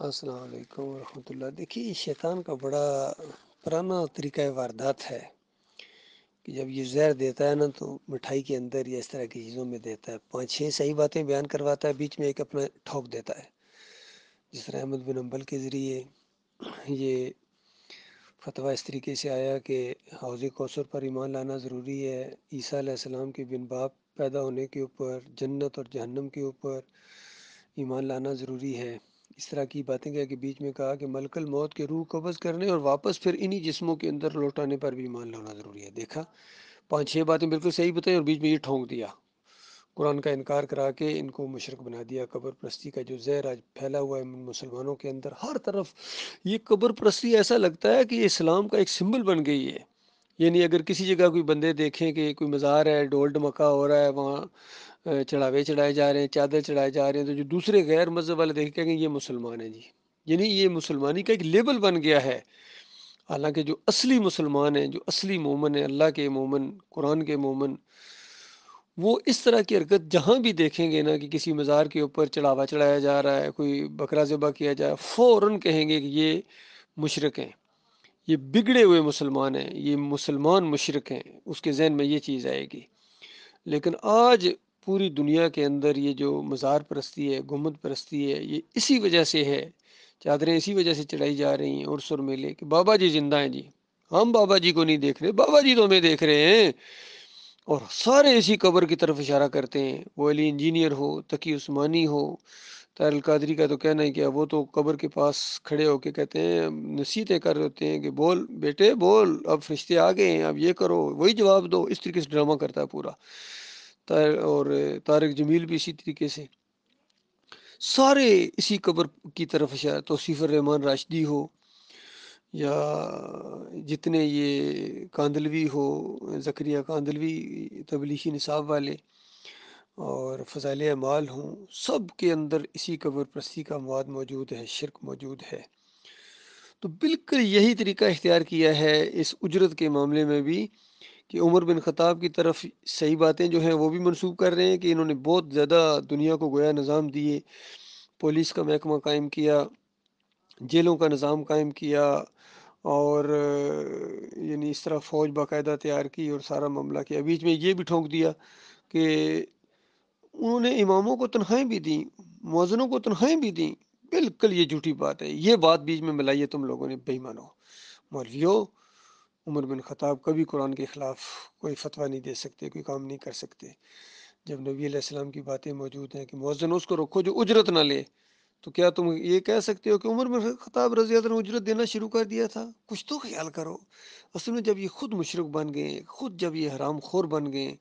السلام علیکم ورحمۃ اللہ۔ دیکھیے یہ شیطان کا بڑا پرانا طریقہ واردات ہے کہ جب یہ زہر دیتا ہے نا تو مٹھائی کے اندر یا اس طرح کی چیزوں میں دیتا ہے، پانچ چھ صحیح باتیں بیان کرواتا ہے، بیچ میں ایک اپنا ٹھوک دیتا ہے۔ جس طرح احمد بن حنبل کے ذریعے یہ فتویٰ اس طریقے سے آیا کہ حوض کوثر پر ایمان لانا ضروری ہے، عیسیٰ علیہ السلام کے بن باپ پیدا ہونے کے اوپر، جنت اور جہنم کے اوپر ایمان لانا ضروری ہے۔ اس طرح کی باتیں کہہ کے بیچ میں کہا کہ ملک الموت کے روح قبض کرنے اور واپس پھر انہی جسموں کے اندر لوٹانے پر بھی ایمان لانا ضروری ہے۔ دیکھا، پانچ چھ باتیں بالکل صحیح بتائیں اور بیچ میں یہ ٹھونک دیا، قرآن کا انکار کرا کے ان کو مشرک بنا دیا۔ قبر پرستی کا جو زہر آج پھیلا ہوا ہے مسلمانوں کے اندر ہر طرف، یہ قبر پرستی ایسا لگتا ہے کہ یہ اسلام کا ایک سمبل بن گئی ہے۔ یعنی اگر کسی جگہ کوئی بندے دیکھیں کہ کوئی مزار ہے، ڈول ڈمکا ہو رہا ہے، وہاں چڑھاوے چڑھائے جا رہے ہیں، چادر چڑھائے جا رہے ہیں، تو جو دوسرے غیر مذہب والے دیکھیں گے یہ مسلمان ہیں جی، یعنی یہ مسلمانی کا ایک لیبل بن گیا ہے۔ حالانکہ جو اصلی مسلمان ہیں، جو اصلی مومن ہیں، اللہ کے مومن، قرآن کے مومن، وہ اس طرح کی حرکت جہاں بھی دیکھیں گے نا کہ کسی مزار کے اوپر چڑھاوا چڑھایا جا رہا ہے، کوئی بکرا ذبح کیا جائے، فوراً کہیں گے کہ یہ مشرک ہیں، یہ بگڑے ہوئے مسلمان ہیں، یہ مسلمان مشرک ہیں، اس کے ذہن میں یہ چیز آئے گی۔ لیکن آج پوری دنیا کے اندر یہ جو مزار پرستی ہے، گنبد پرستی ہے، یہ اسی وجہ سے ہے، چادریں اسی وجہ سے چڑھائی جا رہی ہیں، عرس اور میلے کہ بابا جی زندہ ہیں جی، ہم بابا جی کو نہیں دیکھ رہے، بابا جی تو ہمیں دیکھ رہے ہیں، اور سارے اسی قبر کی طرف اشارہ کرتے ہیں۔ وہ علی انجینئر ہو، تقی عثمانی ہو، طاہر القادری کا تو کہنا ہے کہ وہ تو قبر کے پاس کھڑے ہو کے کہتے ہیں، نصیحتیں کر رہے ہوتے ہیں کہ بول بیٹے بول، اب فرشتے آ گئے ہیں، اب یہ کرو، وہی جواب دو، اس طریقے سے ڈرامہ کرتا ہے پورا۔ اور طارق جمیل بھی اسی طریقے سے، سارے اسی قبر کی طرف اشارہ، توصیف الرحمان راشدی ہو یا جتنے یہ کاندلوی ہو، زکریا کاندلوی تبلیغی نصاب والے، اور فضائل اعمال ہوں، سب کے اندر اسی قبر پرستی کا مواد موجود ہے، شرک موجود ہے۔ تو بالکل یہی طریقہ اختیار کیا ہے اس اجرت کے معاملے میں بھی کہ عمر بن خطاب کی طرف صحیح باتیں جو ہیں وہ بھی منسوب کر رہے ہیں کہ انہوں نے بہت زیادہ دنیا کو گویا نظام دیے، پولیس کا محکمہ قائم کیا، جیلوں کا نظام قائم کیا، اور یعنی اس طرح فوج باقاعدہ تیار کی اور سارا معاملہ کیا۔ بیچ میں یہ بھی ٹھونک دیا کہ انہوں نے اماموں کو تنخواہیں بھی دیں، مؤذنوں کو تنخواہیں بھی دیں۔ بالکل یہ جھوٹی بات ہے، یہ بات بیچ میں ملائی ہے تم لوگوں نے، بے ایمانو مولویو۔ عمر بن خطاب کبھی قرآن کے خلاف کوئی فتویٰ نہیں دے سکتے، کوئی کام نہیں کر سکتے۔ جب نبی علیہ السلام کی باتیں موجود ہیں کہ مؤذن اس کو رکھو جو اجرت نہ لے، تو کیا تم یہ کہہ سکتے ہو کہ عمر بن خطاب رضی اللہ عنہ اجرت دینا شروع کر دیا تھا؟ کچھ تو خیال کرو۔ اصل میں جب یہ خود مشرک بن گئے، خود جب یہ حرام خور بن گئے،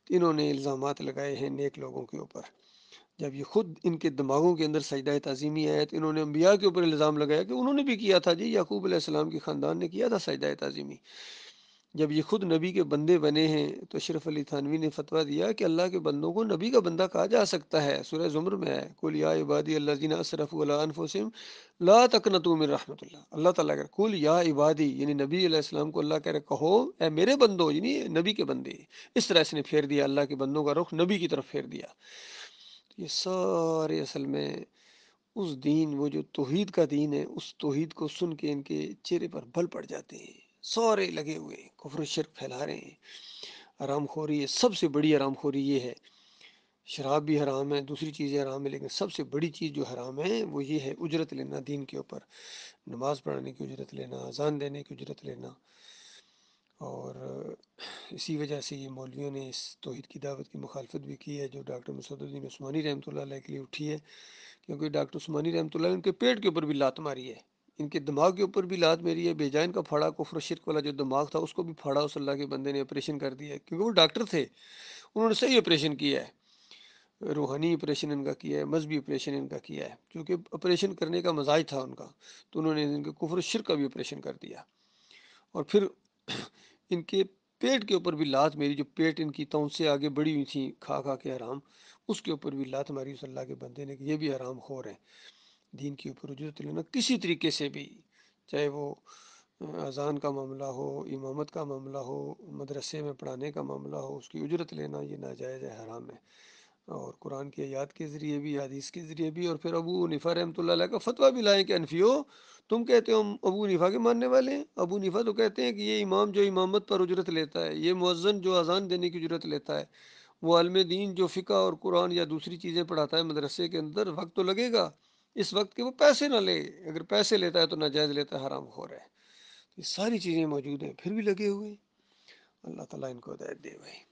تو انہوں نے الزامات لگائے ہیں نیک لوگوں کے اوپر۔ جب یہ خود ان کے دماغوں کے اندر سجدہ تعظیمی آیا تو انہوں نے انبیاء کے اوپر الزام لگایا کہ انہوں نے بھی کیا تھا جی، یعقوب علیہ السلام کے خاندان نے کیا تھا سجدہ تعظیمی۔ جب یہ خود نبی کے بندے بنے ہیں تو اشرف علی تھانوی نے فتویٰ دیا کہ اللہ کے بندوں کو نبی کا بندہ کہا جا سکتا ہے، سورہ زمر میں ہے، قل یا عبادی الذین اسرفوا علی انفسہم لا تقنطوا من رحمت اللہ۔ اللہ تعالیٰ کہہ رہا قل یا عبادی، یعنی نبی علیہ السلام کو اللہ کہہ رہا کہو اے میرے بندو، یعنی نبی کے بندے۔ اس طرح اس نے پھیر دیا اللہ کے بندوں کا رخ، نبی کی طرف پھیر دیا۔ یہ سارے اصل میں اس دین، وہ جو توحید کا دین ہے، اس توحید کو سن کے ان کے چہرے پر بل پڑ جاتے ہیں، سارے لگے ہوئے ہیں، کفر و شرک پھیلا رہے ہیں۔ حرام خوری ہے، سب سے بڑی حرام خوری یہ ہے۔ شراب بھی حرام ہے، دوسری چیزیں حرام ہے، لیکن سب سے بڑی چیز جو حرام ہے وہ یہ ہے اجرت لینا دین کے اوپر، نماز پڑھانے کی اجرت لینا، اذان دینے کی اجرت لینا۔ اور اسی وجہ سے یہ مولویوں نے اس توحید کی دعوت کی مخالفت بھی کی ہے جو ڈاکٹر مسعود الدین عثمانی رحمۃ اللہ علیہ کے لیے اٹھی ہے، کیونکہ ڈاکٹر عثمانی رحمۃ اللہ علیہ ان کے پیٹ کے اوپر بھی لات ماری ہے، ان کے دماغ کے اوپر بھی لات ماری ہے، بے جان کا پھاڑا، کفر و شرک والا جو دماغ تھا اس کو بھی پھاڑا اس اللہ کے بندے نے، آپریشن کر دیا ہے، کیونکہ وہ ڈاکٹر تھے، انہوں نے صحیح آپریشن کیا ہے، روحانی آپریشن ان کا کیا ہے، مذہبی آپریشن ان کا کیا ہے، کیونکہ آپریشن کرنے کا مزاج تھا ان کا، تو انہوں نے ان کے کفر و شرک کا بھی آپریشن کر دیا۔ اور پھر ان کے پیٹ کے اوپر بھی لات میری، جو پیٹ ان کی تون سے آگے بڑی ہوئی تھی کھا کھا کے حرام، اس کے اوپر بھی لات ماری اس اللہ کے بندے نے کہ یہ بھی حرام خور ہے۔ دین کے اوپر اجرت لینا کسی طریقے سے بھی، چاہے وہ اذان کا معاملہ ہو، امامت کا معاملہ ہو، مدرسے میں پڑھانے کا معاملہ ہو، اس کی اجرت لینا یہ ناجائز ہے، حرام ہے۔ اور قرآن کی آیات کے ذریعے بھی، حدیث کے ذریعے بھی، اور پھر ابو حنیفہ رحمۃ اللہ علیہ کا فتویٰ بھی لائیں کہ انفیو تم کہتے ہو ہم ابو حنیفہ کے ماننے والے ہیں؟ ابو حنیفہ تو کہتے ہیں کہ یہ امام جو امامت پر اجرت لیتا ہے، یہ مؤذن جو اذان دینے کی اجرت لیتا ہے، وہ عالم دین جو فقہ اور قرآن یا دوسری چیزیں پڑھاتا ہے مدرسے کے اندر، وقت تو لگے گا اس وقت کہ وہ پیسے نہ لے، اگر پیسے لیتا ہے تو ناجائز لیتا ہے، حرام خور ہے۔ یہ ساری چیزیں موجود ہیں پھر بھی لگے ہوئے ہیں۔ اللہ تعالیٰ ان کو ہدایت دے بھائی۔